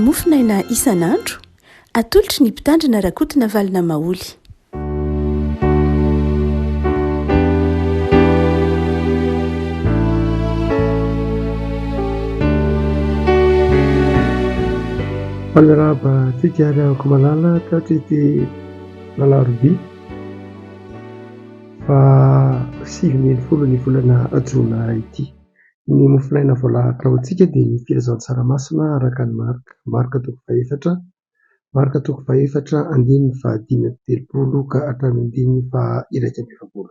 mofinaina isan'andro atolotry ny mpitandrina rakotina valina maoly. Faleraba tsika ariako malala katrity nalaroby fa 9 ny volana jona ity. Ny mofinaina voalahatra ho antsika dia ny filazantsaramasina araka ny marika toko faefatra andininy fa 5:30 ka hatramin'ny 1:30.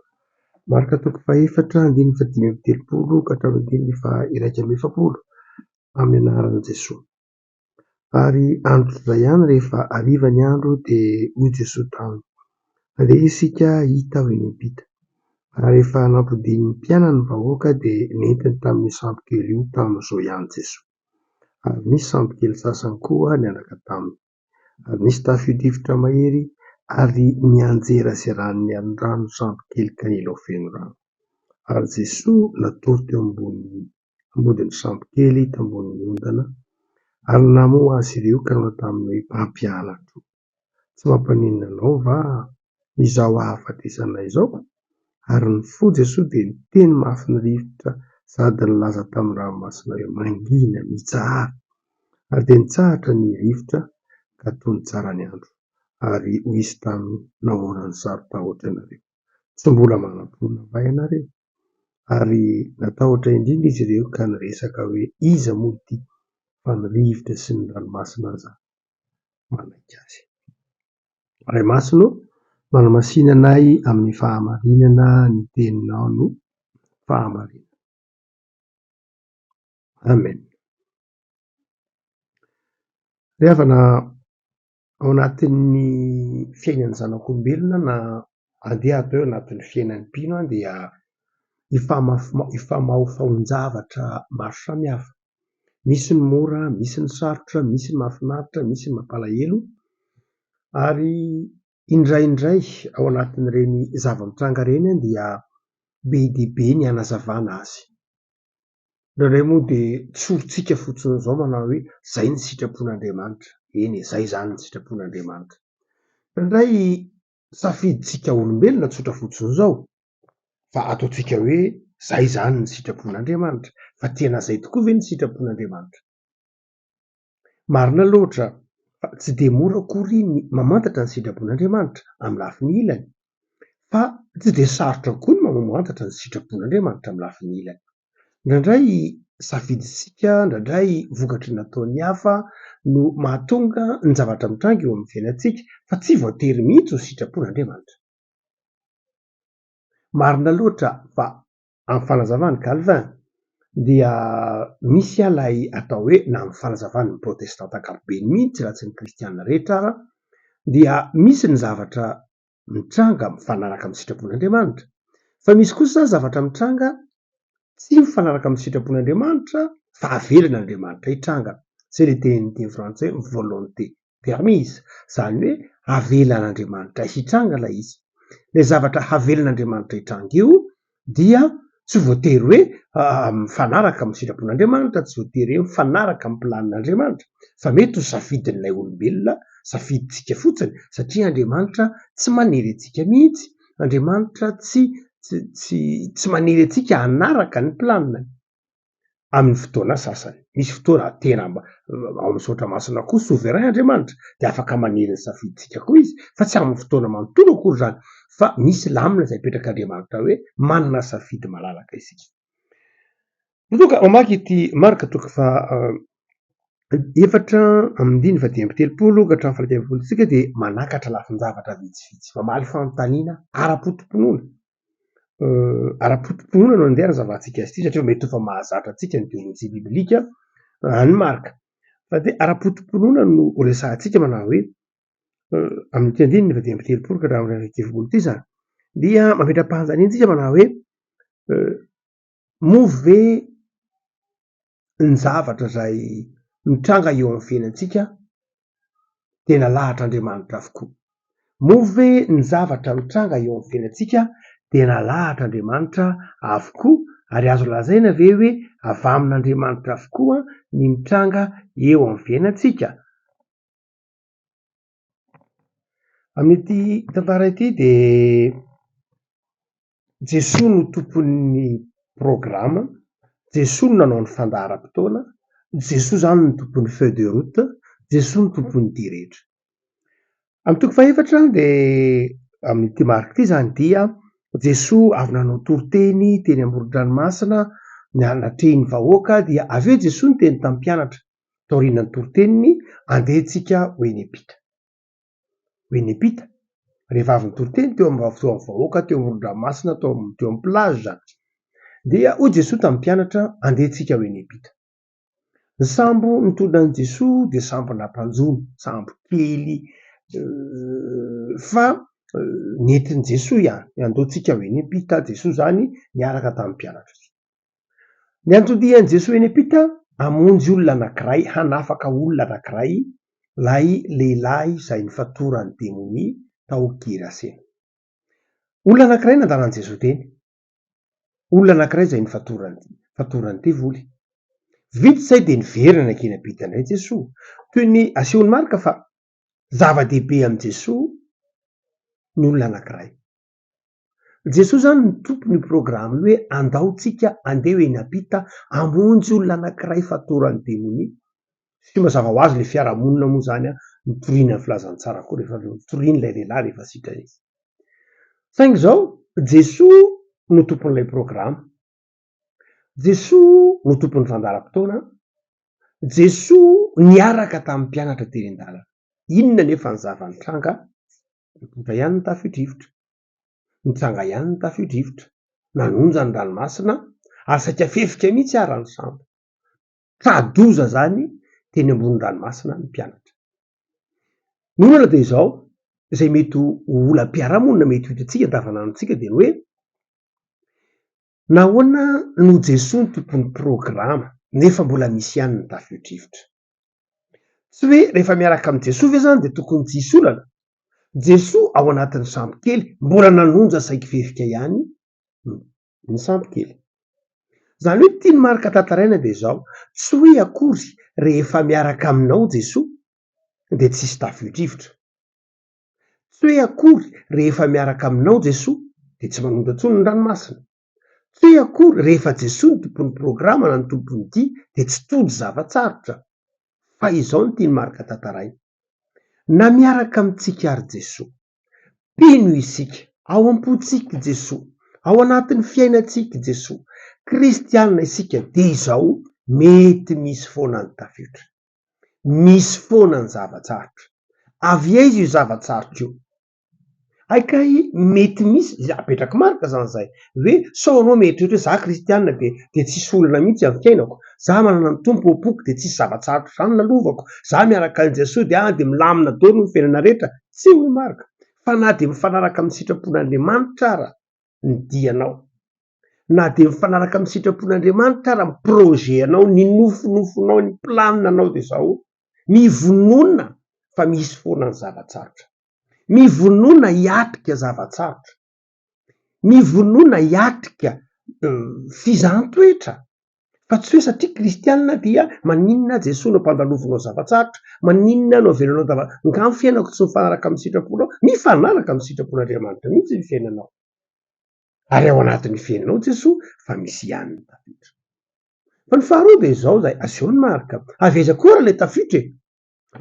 Marika toko faefatra andininy fa 5:30 ka hatramin'ny 1:30 amin'ny anaran'i Jesoa. Ary andro izay ihany rehefa hariva ny andro dia hoy Jesoa taminy: andeha isika hita ho eny am-pita. Rehefa nampodiany ny mpianany ny vahoaka dia nentiny tamin'ny sambo kely io tamin'izao ihany Jesoa. Ary nisy sambo kely sasany koa niaraka taminy. Ary nisy tafio-drivotra mahery ary nianjera izay ranony alin-drano ny sambo kely ka ela ho feno rano. Ary Jesoa natory teo ambodin'ny sambo kely tambonin'ny ondana ary namoa azy ireo ka nanao taminy hoe: mpampianatro, tsy mampaninona anao va izao hahafatesana izao? Ary ny fo Jesoa dia niteny mafy ny rivotra sady nilaza tamin'ny ranomasina hoe: mangina, mitsahatra. Ary dia nitsahatra ny rivotra ka toy ny tsara ny andro. Ary hoy izy taminy: nahoana ny sarotahotra ianareo? Tsy mbola manam-ponina va ianareo? Ary natahotra indrindra izy ireo ka niresaka hoe: iza moa ity fa ny rivotra sy ny ranomasina aza manaiky azy. Ray Masino, manamasinana anay amin'ny fahamarinana ny teninao no fahamarinana. Amen. Rehavana ao anatin'ny fiainan'ny zanak'olombelona na andeha atao hoe anatin'ny fiainan'ny mpino dia hifamahofaon-javatra maro samihafa. Misy ny mora, misy ny sarotra, misy ny mahafinaritra, misy ny mampalahelo. Ary indraindray ao anatin'ireny zava-mitranga ireny dia be dia be ny hanazavana azy. Indraindray moa dia tsorintsika fotsiny izao manao hoe: izay ny sitrapon'Andriamanitra. Eny e, izay izany ny sitrapon'Andriamanitra. Indraindray safidintsika olombelona tsotra fotsiny izao fa ataontsika hoe: izay izany ny sitrapon'Andriamanitra. Fa tena izay tokoa ve ny sitrapon'Andriamanitra? Marina loatra fa tsy dia mora akory ny mamantatra ny sitrapon'Andriamanitra amin'ny lafiny ilany, fa tsy dia sarotra koa ny mamantatra ny sitrapon'Andriamanitra amin'ny lafiny ilany. Indraindray safidintsika, indraindray vokatry nataon'ny hafa no mahatonga ny zavatra mitranga eo amin'ny fiainantsika fa tsy voatery mihitsy ho sitrapon'Andriamanitra. Marina loatra fa amin'ny fanazavan'ny Calvin dia misy ilay atao hoe na amin'ny fanazavan'ny protestanta ankapobeny mihitsy raha tsy ny kristianina rehetra ara, dia misy ny zavatra mitranga mifanaraka amin'ny sitrapon'Andriamanitra. Fa misy kosa zavatra mitranga tsy mifanaraka amin'ny sitrapon'Andriamanitra fa avelan'Andriamanitra hitranga. C'est le teny frantsay volonté permise, izany hoe avelan'Andriamanitra hitranga ilay izy. Ilay zavatra avelan'Andriamanitra hitranga io dia tsy voatery hoe mifanaraka amin'ny sitrapon'Andriamanitra, tsy voatery hoe mifanaraka amin'ny planin'Andriamanitra, fa mety ho safidin'ilay olombelona, safidintsika fotsiny satria Andriamanitra tsy manery antsika mihitsy. Andriamanitra tsy manery antsika hanaraka ny planiny amin'ny fotoana sasany. Misy fotoana tena ao misaotra masina koa souverain Andriamanitra dia afaka manery ny safidintsika koa izy, fa tsy amin'ny fotoana manontolo akory izany, fa misy lamina izay petrak'Andriamanitra hoe manana safidy malalaka isika. Toka mamaky ity marika toko fa 4:30 ka hatramin'ny 30 isika dia manakatra lafin-javatra vitsivitsy, mamaly fanontaniana ara-potom-pinoana. Ara-potom-pinoana no andeha razavantsika azy ity satria mety efa mahazatra antsika ny teolojia biblika ny marika. Fa dia ara-potom-pinoana no resahantsika manao hoe amin'ny ity andininy 30 ka hatramin'ny 30 ity izany dia mametra-pahanjaniantsika manao hoe moa ve ny zavatra izay mitranga eo amin'ny fiainantsika tena lahatr'Andriamanitra avokoa? Moa ve ny zavatra mitranga eo amin'ny fiainantsika tena lahatr'Andriamanitra avokoa? Ary azo lazaina ve hoe avy amin'Andriamanitra avokoa ny mitranga eo amin'ny fiainantsika? Amin'ity tantara ity dia Jesosy no tompon'ny programa, Jesosy no nanao ny fandaharam-potoana, Jesosy zany no tompon'ny feuille de route, Jesosy no tompon'ny dia rehetra. Amin'ny toko fahaefatra dia amin'ity marika ity zany dia Jesosy avy nanao toriteny teny amoron-dranomasina nianatrehiny vahoaka dia avy eo Jesosy no teny tamin'ny mpianatra taorian'ny toriteniny andehantsika ho eny Epita. Ho eny Epita rehefa avy nitoriteny teo amin'ny vahoaka teo amoron-dranomasina teo amin'ny plage zany dia hoy Jesosy tamin'ny mpianatra andehantsika ho eny Epita. Ny sambo nitondra an'i Jesosy dia sambona mpanjono, sambo kely fa nentin'i Jesosy andehantsika ho eny Epita. Jesosy zany niaraka tamin'ny mpianatra. Ny antodian'i Jesosy eny Epita hamonjy olona anankiray, hanafaka olona anankiray, lay lehilahy izay nifatorany demonia tao Gerasena. Olona anankiray nandalan'i Jesosy teny, olona anankiray izay nifatorany tevoly. Vita izay dia niverina ankeny Epita indray Jesosy. Toy ny asehony marika fa zava-dehibe amin'i Jesosy ny olona anankiray. Jesosy zany ny tompon'ny programme hoe andaontsika andeha eny Epita hamonjy olona anankiray fatorany demonia. Sy mazava ho azy le fiarahamonina moa zany nitoriana ny filazantsara koa rehefa nitoriana ilay lehilahy rehefa sitra izy. Saingy izao Jesosy no tompon'ilay programa, Jesosy no tompon'ny fandaharam-potoana, Jesosy niaraka tamin'ny mpianatra teny an-dalana. Inona nefa ny zava-nitranga? Nipotra ihany ny tafio-drivotra, nitranga ihany ny tafio-drivotra, nanonja ny ranomasina ary saika fefika mihitsy ary ny sambo. Tradoza zany teny ambony ranomasina ny mpianatra. Nonana dia izao izay mety ho olam-piarahamonina mety ho hitantsika andavanandrontsika dia hoe nahoana no Jesosy ny tompon'ny programa nefa mbola misy ihany ny tafio-drivotra? Tsy hoe rehefa miaraka amin'ny Jesosy ve zany dia tokony tsy hisy olana? Jesosy ao anatin'ny sambo kely mbola nanonja saika fefika ihany ny sambo kely. Zany hoe tia ny marika tantaraina dia izao, tsy hoe akory rehefa miaraka aminao Jesosy dia tsy hisy tafio-drivotra. Tsy hoe akory rehefa miaraka aminao Jesosy dia tsy manonja intsony ny ranomasina. Tsy hoe akory rehefa Jesosy ny tompon'ny programa na ny tompon'ny dia tsy tody zava-tsarotra. Fa izao no tia ny marika tantaraina. Na miaraka amintsika ary Jesosy, mpino isika, ao am-pontsika Jesosy, ao anatin'ny fiainantsika Jesosy, kristianina isika dia izao mety misy foana ny tafiotra, misy foana ny zava-tsarotra. Avy aiza io zava-tsarotra io? Aikay mety misy apetraka marika zany zay hoe sao anao mieritreritra hoe za kristianina dia tsisy olana mihitsy amin'ny fiainako, za manana ny tompo opoky dia tsisy zava-tsarotra zany lalovako, za miaraka an'i Jesosy dia milamina daholo ny fiainana rehetra. Tsy ho marika fa na dia mifanaraka amin'ny sitrapon'Andriamanitra ara ny dianao, na dia mifanaraka amin'ny sitrapon'Andriamanitra ara ny projeanao, ny nofinofonao, ny planinanao dia izao mivonona fa misy foana ny zava-tsarotra, mivonona hiatrika zava-tsarotra, mivonona hiatrika fizaham-toetra. Fa tsy hoe satria kristianina dia maninona Jesosy no ampandalovinao zava-tsarotra, maninona no avelanao nga ny fiainako tsy mifanaraka amin'ny sitraponao, mifanaraka amin'ny sitrapon'Andriamanitra mihitsy ny fiainanao. Ary ao anatin'ny fiainanao Jesosy fa misy ihany ny tafiotra. Fa ny faharoa dia izao zay asehony marika. Avy aiza koa ilay tafiotra?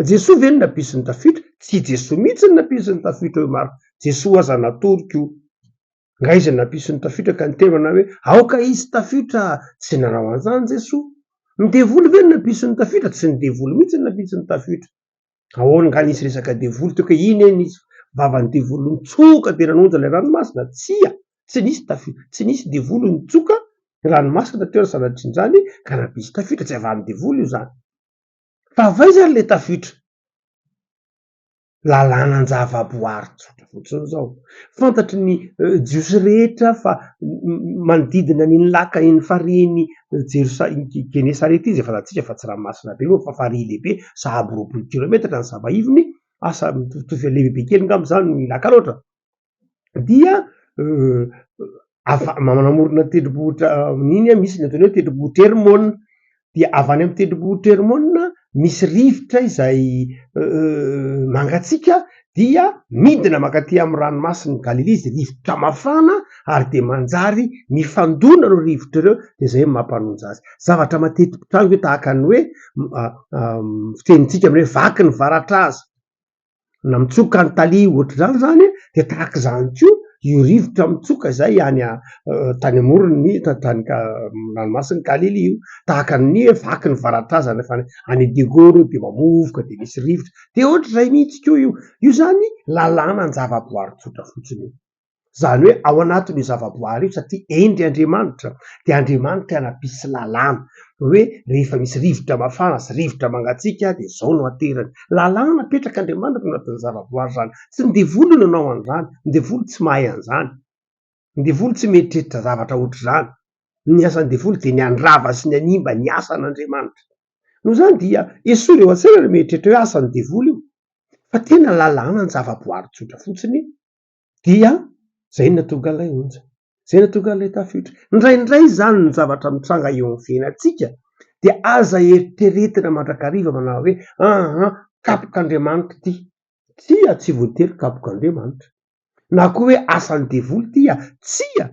Jesosy ve no nampisy ny tafiotra? Tsy Jesosy mihitsy no nampisy ny tafiotra io marika. Jesosy aza natorika io. Nga izy no nampisy ny tafiotra ka nitevana hoe aoka izy tafiotra. Tsy nanao an'izany Jesosy. Ny devoly ve no nampisy ny tafiotra? Tsy ny devoly mihitsy no nampisy ny tafiotra. Ahoana nga nisy resaka devoly teo ka iny nisy vavan'ny devoly nitsoka dia nanonja ilay ranomasina? Tsy nisy tafiotra, tsy nisy devoly nitsoka ranomasina teo sanatria izany ka nampisy tafiotra. Tsy havan'ny devoly io zany. Fa avy aiza ilay tafiotra? Lalànan-javaboary tsotra fotsiny izao. Fantatry ny jiosy rehetra fa manodidina ny laka iny fariny Genesarety izy efa fantatsika fa tsy ranomasina be io fa farihy lehibe sahabo 20 kilometatra ny savaivony, asa mitovy lehibe kely ngamba zany ny laka loatra. Dia manamorona tendrombohitra niny misy ny ataony hoe tendrombohitra Hermona. Dia avy any amin'ny tendrombohitra Hermona misy rivotra izay mangatsiaka dia midina makaty amin'ny ranomasiny Galile izy rivotra mafana ary de manjary mifandona no rivotra ireo de zay mampanonja azy. Zavatra matetiky trano hoe tahaka ny hoe fitenitsika aminy hoe vaky ny varatra azy na mitsoka ny talia ohatr'izany zany de tahaka zany ko io rivotra mitsoka zay any tany amorony tany ranomasiny Galile io tahaka ny hoe vaky ny varatra azy rehefa any Degoro de mamovoka de misy rivotra de ohatra zay mihitsy ko io zany lalàna ny zavaboary tsotra fotsiny io. Zany hoe ao anatin'io zavaboary io satria endry Andriamanitra de Andriamanitra anapisy lalàna hoe rehefa misy rivotra mafana sy rivotra mangatsiaka de zao no aterany lalàna napetraka Andriamanitra anatin'ny zavaboary zany tsy ny devolo no nanao an'izany ny devolo tsy mahay an'izany ny devolo tsy meritreritra zavatra ohatr'izany ny asan'ny devolo de ny andrava sy ny animba ny asan'Andriamanitra no zany dia esory eo an-tsaina no meritreritra hoe asan'ny devolo io fa tena lalàna ny zavaboary tsotra fotsiny dia zay natonga ilay onja zay natonga ilay tafiotra indraindray zany ny zavatra mitranga eo amin'ny fiainatsika de aza eritreretina mandrakariva manao hoe kapok'Andriamanitra ty tsia tsy voatery kapok'Andriamanitra na koa hoe asan'ny devolo tya tsia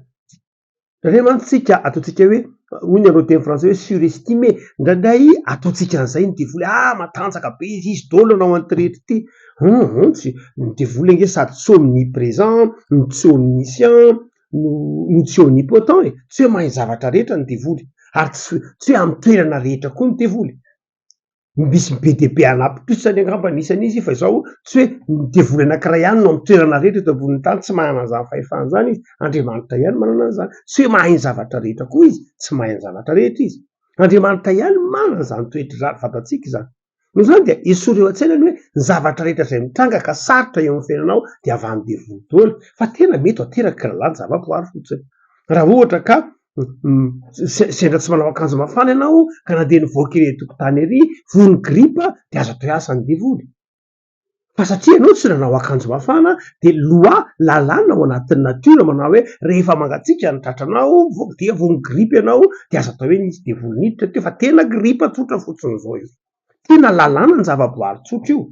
Andriamanitsika ataotsika hoe hoy ny anao teny frantsay hoe surestimé ndraindray ataotsika an'izay ny devolo matanjaka be izy dolo anao antirehetra ty tsy ny devolo ange sady tsy omniprésent no tsy omniscient no tsy omnipotent tsy hoe mahay zavatra rehetra ny devoly ary tsy hoe amy toerana rehetra koa ny devoly misy be de be anapitrosany angamba nisan'izy fa izao tsy hoe ny devoly anankiray ihany no amy toerana rehetra eto amboniny tany tsy manana an'izany fahefana zany izy Andriamanitra ihany manana an'izany tsy hoe mahay ny zavatra rehetra koa izy tsy mahay ny zavatra rehetra izy Andriamanitra ihany manana zany toetra zany fantatsika zany no zany dia esory eo an-tsaina ny hoe ny zavatra rehetra zay mitranga ka sarotra eo amin'ny fiainanao de avy amin'ny devolo daholo fa tena mety ateraky lalàna zavaboary fotsiny raha ohatra ka sendra tsy manao akanjo mafana ianao ka nandeha nivoaka ire tokotany ery vony gripa de azo atao hoe asan'ny devoly fa satria ianao tsy nanao akanjo mafana de loi lalàna ao anatin'ny natiora manao hoe rehefa mangatsiaka ny tratranao dia vony gripa ianao de azo atao hoe nisy devoly niditra teo fa tena gripa tsotra fotsiny zao izy tena lalàna ny zavaboary tsotra io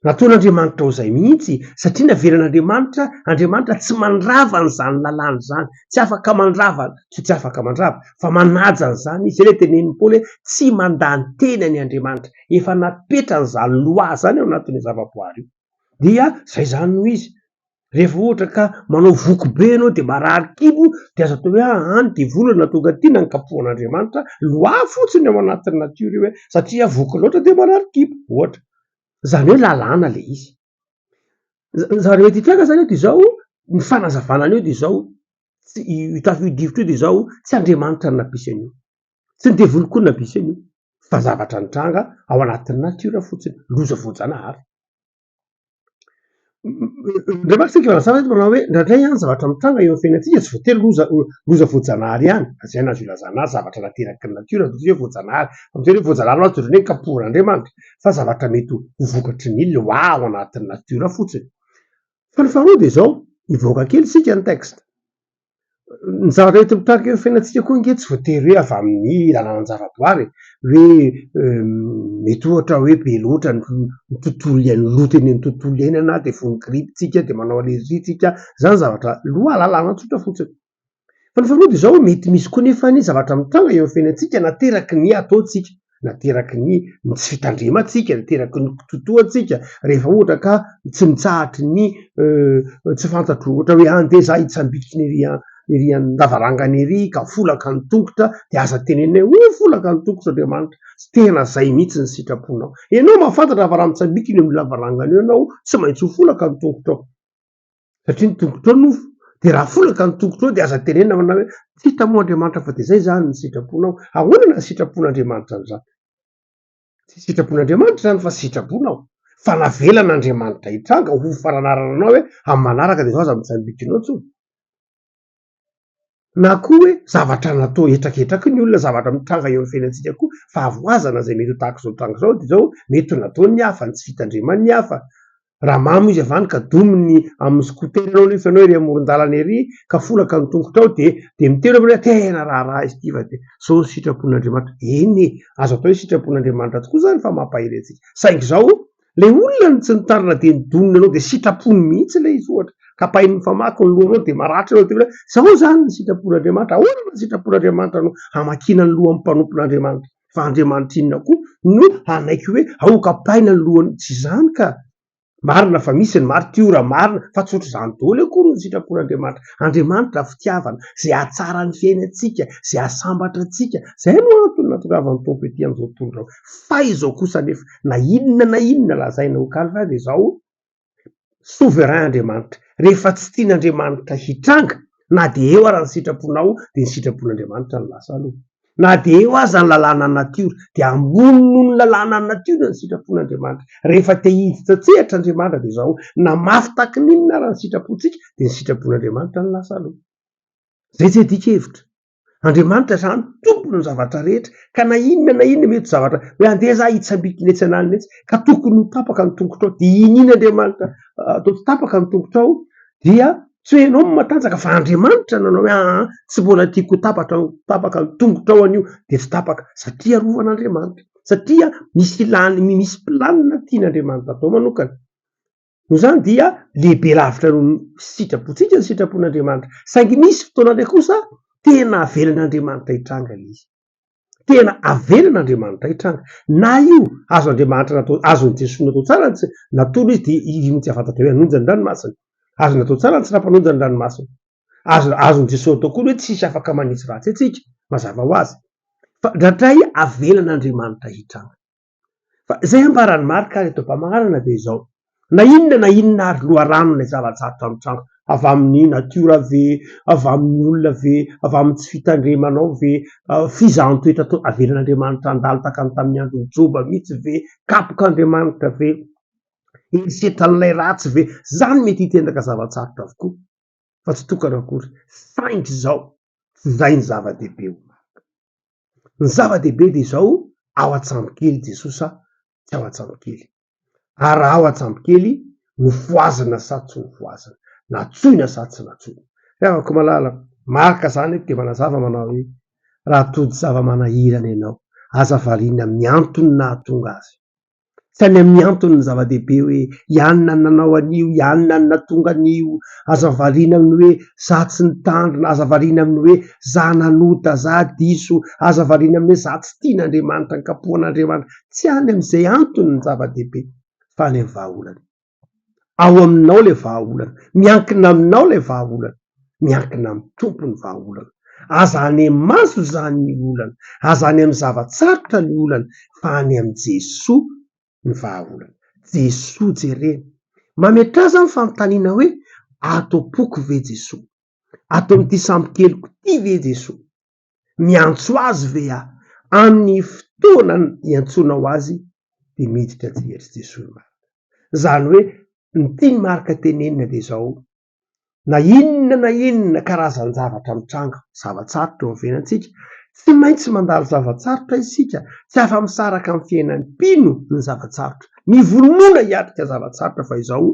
nataon'Andriamanitra ho zay mihitsy satria naveran'Andriamanitra Andriamanitra tsy mandrava n'izany lalàna zany tsy afaka mandrava tsy afaka mandrava fa manaja an'izany izy zay le teneniny Paoly hoe tsy mandany teny any Andriamanitra efa napetra n'izany loi zany ao anatin'ny zavaboary io dia zay zany no izy rehefa ohatra ka manao voky be ianao de marary kibo de azo atao hoe ny devolo no natonga ty na nikapohan'Andriamanitra loi fotsiny ao anatin'ny natiora io hoe satria voky loatra de marary kibo ohatra zany hoe lalàna le izy zany rehetra zany de zao ny fanazavana an'io de zao tsy tafio-divotra io de zao tsy Andriamanitra no napisy an'io tsy ny devolo koa no napisy an'io fa zavatra nitranga ao anatin'ny natiora fotsiny loza voajanahary Andriamanitra mazava manao hoe ndraindray any zavatra mitranga eo amin'ny fiainatsika tsy voatery loza voajanahary ihany zay nazo ilazana azy zavatra nateraky ny natiora hoe voajanahary am'zay hoe voajanahary no azo kapohan'Andriamanitra fa zavatra mety ho vokatry ny loi ao anatin'ny natiora fotsiny fa ny faharoa de zao hivoaka kely sika ny texte ny zavatra mety mitranga eo amin'ny fiainatsika koa nge tsy voatery hoe avy amin'ny lalàna zavaboary hoe mety ohatra hoe be loatra ny tontolo loteny ny tontolo iainana de vony gripitsika de manao alerzitsika zany zavatra loi lalàna tsotra fotsiny fa ny faharoa de zao mety misy koa nefa ny zavatra mitranga eo amin'ny fiainatsika nateraky ny ataotsika nateraky ny tsy fitandrematsika nateraky ny totoatsika rehefa ohatra ka tsy mitsahatry ny tsy fantatro ohatra hoe andeha za hitsambiky ery any lavarangany ery ka folaka ny tongotra de aza tenenay folaka ny tongotra Andriamanitra sy tena zay mihitsy ny sitraponao ianao mahafantatra fa raha mitsambiky iny amin'ny lavarangany eo ianao tsy maintsy ho folaka ny tongotrao satria ny tongotrao nofo de raha folaka ny tongotrao de aza tenenina manao hoe tsy hitamoa Andriamanitra fa de zay zany ny sitraponao ahoana na sitrapon'Andriamanitra an'izany tsy sitrapon'Andriamanitra zany fa sitraponao fa navelan'Andriamanitra hitranga ho faranarana anao hoe amin'ny manaraka de zao aza mitsambikinao tsony na koa hoe zavatra natao etraketraky ny olona zavatra mitranga eo amin'ny fiainatsika koa fa avoazana zay mety ho tahaka zao tranga zao de zao mety ho natao ny hafa ny tsy fitandremany ny hafa raha mamo izy avany ka dominy amin'ny skoteranao nefa ianao ery amoron-dalana ery ka folaka ny tongotrao de miteny hoe tena raha izy ty fa de zao sitrapon'Andriamanitra eny azo atao hoe sitrapon'Andriamanitra tokoa zany fa mampahery antsika saingy zao le olona tsy nitarina de nidonina anao de sitrapony mihitsy le izy ohatra kapahin'ny famaky ny lohanao de maratra anao de hoe zao zany ny sitrapon'andriamanitra ahoana ny sitrapon'andriamanitra no hamakina ny lohan'ny mpanompon'andriamanitra fa andriamanitra inona koa no anaiky hoe aokapahina ny lohany tsy zany ka marina fa misy ny martiora marina fa tsotra zany daholo akory ny sitrapon'andriamanitra andriamanitra fitiavana zay atsara ny fiainantsika zay asambatra atsika zay no antony natokavany tompo ety am'izao tontolo zao fa izao kosa nefa na inona lazaina ho kalvady izao souverain andriamanitra rehefa tsy tian'andriamanitra hitranga na de eo ara ny sitraponao de ny sitrapon'andriamanitra ny lasa aloha na de eo aza ny lalàna ny natiora de ambony noho ny lalàna ny natiora ny sitrapon'andriamanitra rehefa te hiditsetsehatra andriamanitra de zao na mafy taky ninona ara ny sitrapontsika de ny sitrapon'andriamanitra ny lasa aloha zay tsy adika hevitra andriamanitra zany tompony ny zavatra rehetra ka na inona mety zavatra hoe andeha za hitsambikiny etsy anany etsy ka tokony ho tapaka ny tongotrao de inina andriamanitra atao tsy tapaka ny tongotrao dia tsy hoe ianao matanjaka fa andriamanitra nanao hoe tsy mbola tiako tapaka ny tongotrao an'io de tsy tapaka satria rovan'andriamanitra satria misy misy planina tian'andriamanitra atao manokana no zany dia lehibe lavitra no sitrapontsika ny sitrapon'andriamanitra saingy misy fotoana ndray kosa tena avelan'andriamanitra hitranga izy tena avelan'andriamanitra hitranga na io azo andriamanitra natao azony jesosy natao tsara tsy natolo izy de ino tsy afantatra hoe anonjany ranomasina azo natao tsara ny tsy nampanonjany ranomasina azony jesosy atao koa hoe tsisy afaka manitsy ratsy atsika mazava ho azy fa dratray avelan'andriamanitra hitranga fa zay ambarany marika ary eto mpamarana de izao na inona ary loharano lay zava-tsarotra am'trano avy amin'ny natiora ve avy amin'ny olona ve avy amin'ny tsy fitandremanao ve fizahn-toetra to avelan'andriamanitra andalo takany tamin'ny androny joba mihitsy ve kapok'andriamanitra ve erisetra n'ilay ratsy ve zany mety hitendaka zava-tsarotra avokoa fa tsy tokana akory saingy zao tsy zay ny zava-dehibe ho marika ny zava-dehibe de zao ao an-tsambokely jesosa tsy ao an-tsambokely ary ao an-tsambokely no foazana sady tsy ho foazana natsoina sady tsy natsoina reafako malala marika zany ety de manazava manao hoe raha tody zava-manahirana ianao aza variana miantony nahatonga azy tsy any amin'ny antony ny zava-dehibe hoe ianona ny nanao an'io ianona ny natonga an'io aza variana aminy hoe za tsy nitandrina aza variana aminy hoe za nanota za diso aza variana aminy hoe za tsy tian'andriamanitra ny kapohan'andriamanitra tsy any am'izay antony ny zava-dehibe fa any amin'ny vahaolana ao aminao le vahaolana miankina aminao le vahaolana miankina amin'ny tompony vahaolana aza any maso zany ny olana aza any amin'ny zavatsarotra ny olana fa any amin'ny jesoa ny vahaolana jesoa jerena mametraza ny fanontaniana hoe atao-poko ve jesoa atao am'ty sambon-keliko ty ve jesoa miantso azy ve aho amin'ny fotoana iantsona ho azy de miditra jehery jesoa marika zany hoe ny tiany marika tenenina de zao na inona karazany zavatra mitranga zavatsarotra eo amin'ny fiainantsika tsy maintsy mandalo zavatsarotra isika tsy afa misaraka amin'ny fiainany mpino ny zavatsarotra mivolomona hiatrika zavatsarotra fa izao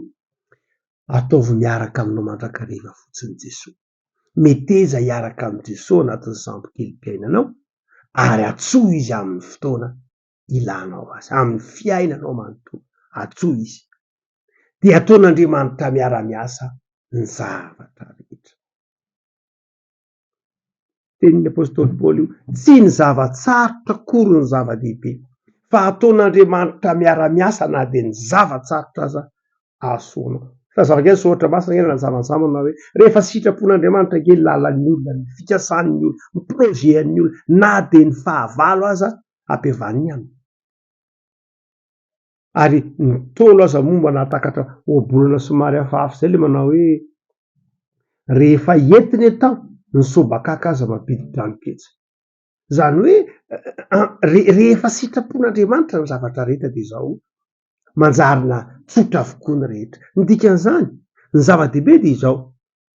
ataovy miaraka aminao mandrakariva fotsiny jesoa meteza hiaraka amin'ny jesoa anatin'ny sambokely-piainanao ary atsoa izy amin'ny fotoana ilanao azy amin'ny fiainanao manontolo atsoa izy de ataon'andriamanitra miara-miasa ny zavatra rehetra tenin'ny apôstôly paoly io tsy ny zavatsarotra kory ny zava-dehibe fa ataon'andriamanitra miara-miasa na de ny zavatsarotra aza asoanao fa zavakely sohatra masina ena ny zavansamana hoe rehefa sitrapon'andriamanitra kely lalan'ny olona ny fikasan'ny olona ny projean'ny olona na de ny fahavalo aza ampiavaniny any ary ny tolo aza momba natakatra obolana somary hafahafa zay le manao hoe rehefa entiny atao ny sobakaka aza mampidi-dranonketsa zany hoe rehefa sitrapon'andriamanitra ny zavatra rehetra de zao manjarina tsotra avokoa ny rehetra ny dikan'izany ny zava-dehibe de izao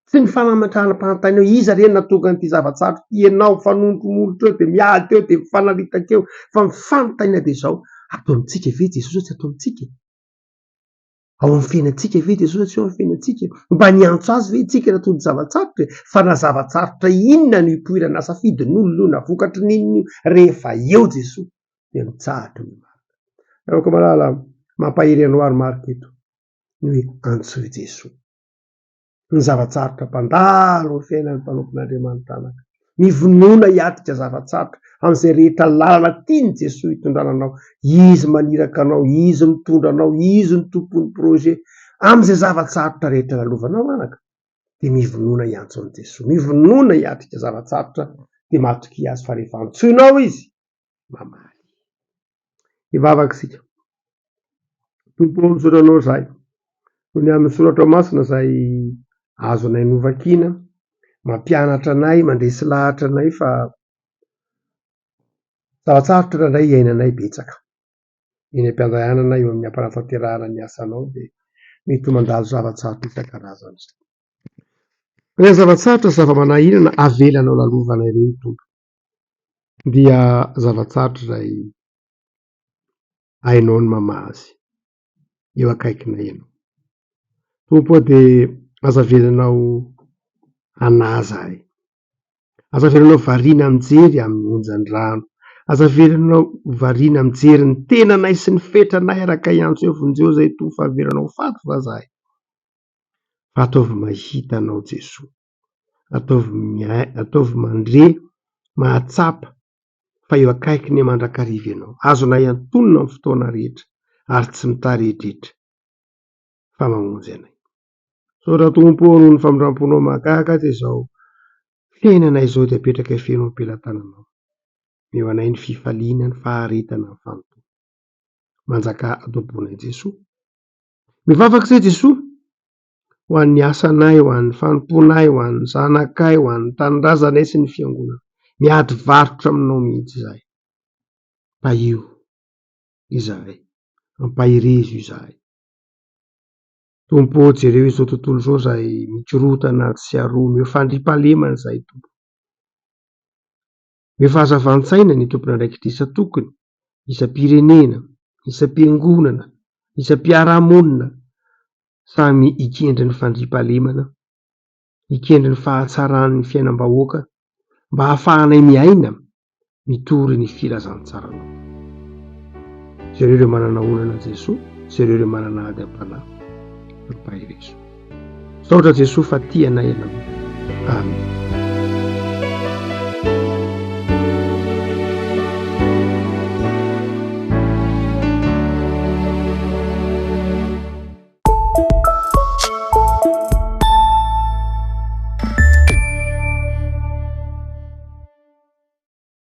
tsy ny fanametranam-panontaniana hoe iza reny natonga nyity zavatsarotra ty ianao fanondromolotra eo de miady eo de mifanalitaka eo fa mifanontaniana de zao atao amintsika ve jesosy tsy atao amintsika ao amin'ny fiainantsika ve jesosy tsy ao amin'ny fiainantsika mba niantso azy ve itsika natody zavatsarotra fa na zavatsarotra inona no ipoirana safidin'olona io na vokatry ninona io rehefa eo jesosy de mitsahatra ny marika aoko malala mampahiry anao ary marika eto ny hoe antsoy Jesosy. Ny zavatsarotra mpandalo ny fiainan'ny mpanompon'Andriamanitra anaka. Mivonona hiatrika zavatsarotra amin'izay rehetra lalana tiany Jesosy hitondrana anao. Izy maniraka anao, izy mitondra anao, izy ny tompon'ny projet amin'izay zavatsarotra rehetra lalovanao anaka. Dia mivonona hiantso an'i Jesosy, mivonona hiatrika zavatsarotra dia matoky azy fa rehefa antsoinao izy mamaly. Hivavaka isika. Tompo misotranao izahay. Ny amin'ny soratra masina izay azo anay novakiana, mampianatra anay, mandresy lahatra anay fa zavatsarotra indray iainanay betsaka. Eny am-piandahanana eo amin'ny ampanatanterahana ny asanao dia mety mandalo zavatsarotra isan-karazany. Ny zavatsarotra zava-manahinana avelanao lalovana ireny tompo. Dia zavatsarotra izay hainao ny mamaha azy eo akaikinay ianao. Tompo dia azavelanao hanaza ahy. Azavelanao variana mijery amin'ny onjan-drano. Azavelanao variana mijery ny tenanay sy ny fetranay araka iantso eo vonjeo izay to fa avelanao faty fa zahay. Fa ataovy mahita anao Jesosy. Ataovy mandre mahatsapa fa eo akaikiny mandrakariva ianao. Azonay antonona amin'ny fotoana rehetra ary tsy mitarehdretra fa mamonjy anay. Saotra tompo noho ny famindramponao mahagaga dia izao fiainanay izao dia apetraka feno am-pelatananao. Eo anay ny fifaliana, ny faharetana, ny fanontona. Manjaka adoboanay Jesosy. Mivavaka izay Jesosy ho an'ny asanay, ho an'ny fanomponay, ho an'ny zanakay, ho an'ny tanindrazanay sy ny fiangonana. Miady varotra aminao mihitsy izahay. Mpahio izahay, ampahirezo izahay. Tompo jereo izao tontolo izao izay mikirotana tsy aroa, meo fandriampahalemana izahay tompo. Meo fahazavantsaina ny tompona andraikitra isa-tokony, isam-pirenena, isam-piangonana, isam-piarahamonina, samy ikendry ny fandriampahalemana, ikendry ny fahatsaran'ny fiainam-bahoaka mba hahafahanay miaina mitory ny filazantsaranao. Zareo ireo manana olana Jesosy, zareo ireo manana ady am-panahy. Mpahirezo. Saotra Jesosy fa tia anay ianao. Amen.